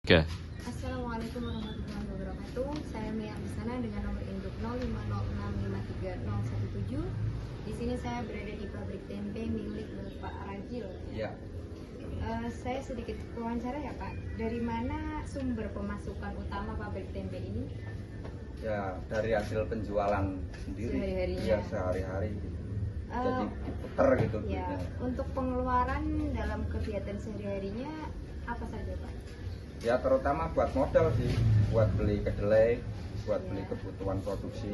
Oke. Assalamualaikum warahmatullahi wabarakatuh. Saya Mia Abisana dengan nomor induk 0506530117. Di sini saya berada di pabrik tempe milik Bapak Ragil. Iya. Saya sedikit wawancara ya Pak. Dari mana sumber pemasukan utama pabrik tempe ini? Ya, dari hasil penjualan sendiri. Sehari-harinya. Ya, sehari-hari. Jadi diputer gitu. Ya, duitnya. untuk pengeluaran dalam kegiatan sehari-harinya apa saja Pak? Ya, terutama buat modal sih, buat beli kedelai, buat Ya. beli kebutuhan produksi.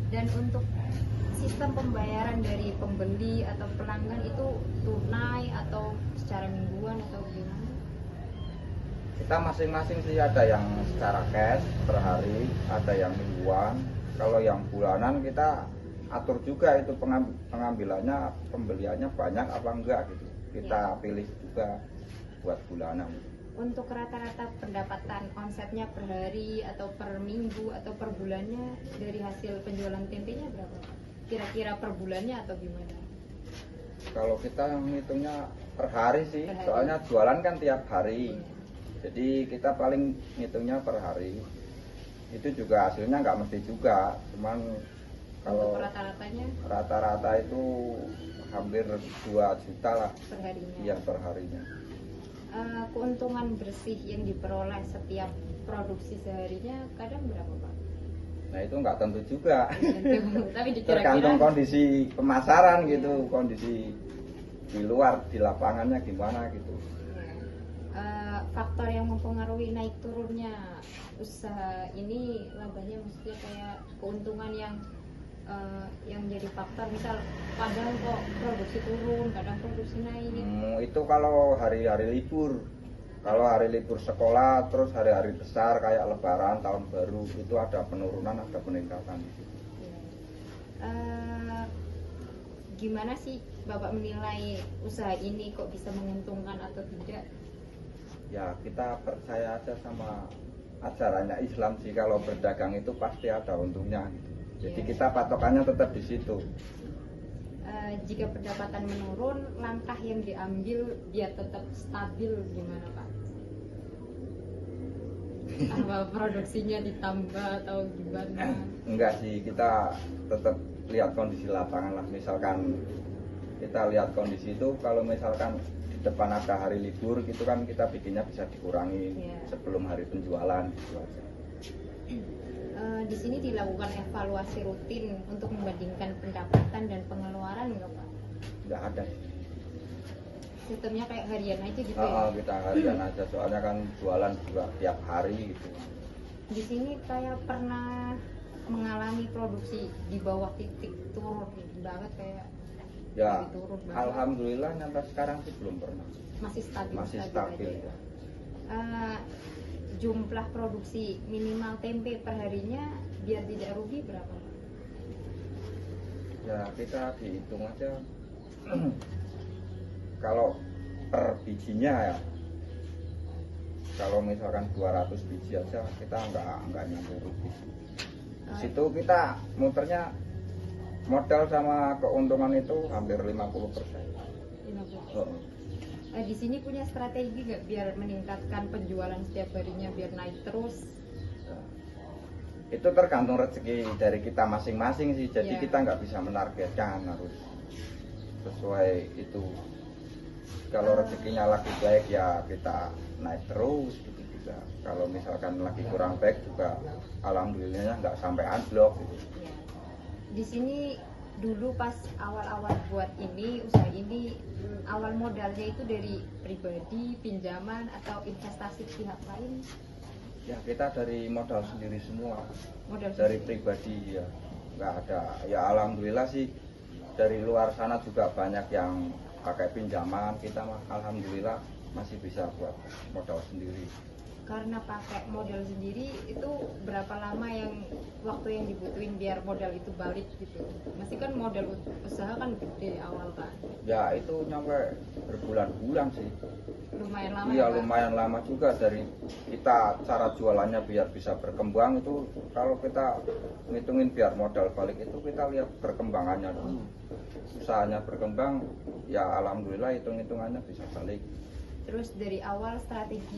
Dan untuk sistem pembayaran dari pembeli atau pelanggan itu tunai atau secara mingguan atau gimana? Kita masing-masing sih, ada yang secara cash per hari, ada yang mingguan. Kalau yang bulanan kita atur juga itu pengambilannya, pembeliannya banyak apa enggak gitu. Kita pilih juga buat bulanan. Untuk rata-rata pendapatan omsetnya per hari atau per minggu atau per bulannya dari hasil penjualan tempenya berapa? Kira-kira per bulannya atau gimana? Kalau kita ngitungnya per hari sih, Per hari. soalnya jualan kan tiap hari. Iya. Jadi kita paling ngitungnya per hari. Itu juga hasilnya nggak mesti juga, cuman kalau Untuk rata-ratanya rata-rata itu hampir 2 juta lah, per harinya. iya per harinya. Keuntungan bersih yang diperoleh setiap produksi seharinya kadang berapa Pak? Nah itu nggak tentu juga, Tapi tergantung dikira-kira kondisi pemasaran Iya. gitu, kondisi di luar, di lapangannya gimana gitu. faktor yang mempengaruhi naik turunnya usaha ini labanya, maksudnya kayak keuntungan yang jadi faktor, misal kadang kok produksi turun, kadang produksi naik. Itu kalau hari-hari libur. Kalau hari libur sekolah, terus hari-hari besar kayak Lebaran, Tahun Baru, itu ada penurunan, ada peningkatan. Gimana sih Bapak menilai usaha ini kok bisa menguntungkan atau tidak? Ya kita percaya aja sama ajarannya Islam sih, kalau berdagang itu pasti ada untungnya gitu. Jadi Iya. kita patokannya tetap di situ. Jika pendapatan menurun, langkah yang diambil biar tetap stabil gimana Pak? Apa produksinya ditambah atau gimana? Enggak sih, kita tetap lihat kondisi lapangan lah. Misalkan kita lihat kondisi itu, kalau misalkan di depan ada hari libur gitu kan, kita bikinnya bisa dikurangi Iya. sebelum hari penjualan gitu aja. Di sini dilakukan evaluasi rutin untuk membandingkan pendapatan dan pengeluaran nggak Pak? Enggak ada. Sistemnya kayak harian aja gitu ya? Kita harian aja, soalnya kan jualan juga tiap hari gitu. Di sini kayak pernah mengalami produksi di bawah titik turun banget, kayak Ya, lagi turun banget. alhamdulillah sampai sekarang sih belum pernah. Masih stabil, Masih aja stabil ya? ya. Jumlah produksi minimal tempe per harinya biar tidak rugi berapa Pak? Ya kita dihitung aja. Kalau per bijinya ya, kalau misalkan 200 biji aja kita nggak nyampe rugi. Di situ kita muternya modal sama keuntungan itu hampir 50%. 50. Di sini punya strategi nggak biar meningkatkan penjualan setiap harinya biar naik terus? Itu tergantung rezeki dari kita masing-masing sih. Jadi Iya. kita nggak bisa menargetkan, harus sesuai itu. Kalau rezekinya lagi baik ya kita naik terus gitu juga. Kalau misalkan lagi kurang baik juga alhamdulillahnya nggak sampai anjlok gitu. Ya. Di sini dulu pas awal-awal buat ini, usaha ini, awal modalnya itu dari pribadi, pinjaman atau investasi pihak lain? Ya kita dari modal sendiri semua, Modal dari sendiri. pribadi ya nggak ada. Ya alhamdulillah sih dari luar sana juga banyak yang pakai pinjaman, kita mah alhamdulillah masih bisa buat modal sendiri. Karena pakai modal sendiri itu berapa lama waktu yang dibutuhin biar modal itu balik gitu? Masih kan modal usaha kan gede awal kan? Ya itu nyampe berbulan-bulan sih. Lumayan lama Iya ya, Pak? lumayan lama juga. Dari kita cara jualannya biar bisa berkembang itu, kalau kita ngitungin biar modal balik itu kita lihat perkembangannya dulu. Usahanya berkembang ya alhamdulillah hitung-hitungannya bisa balik. Terus dari awal strategi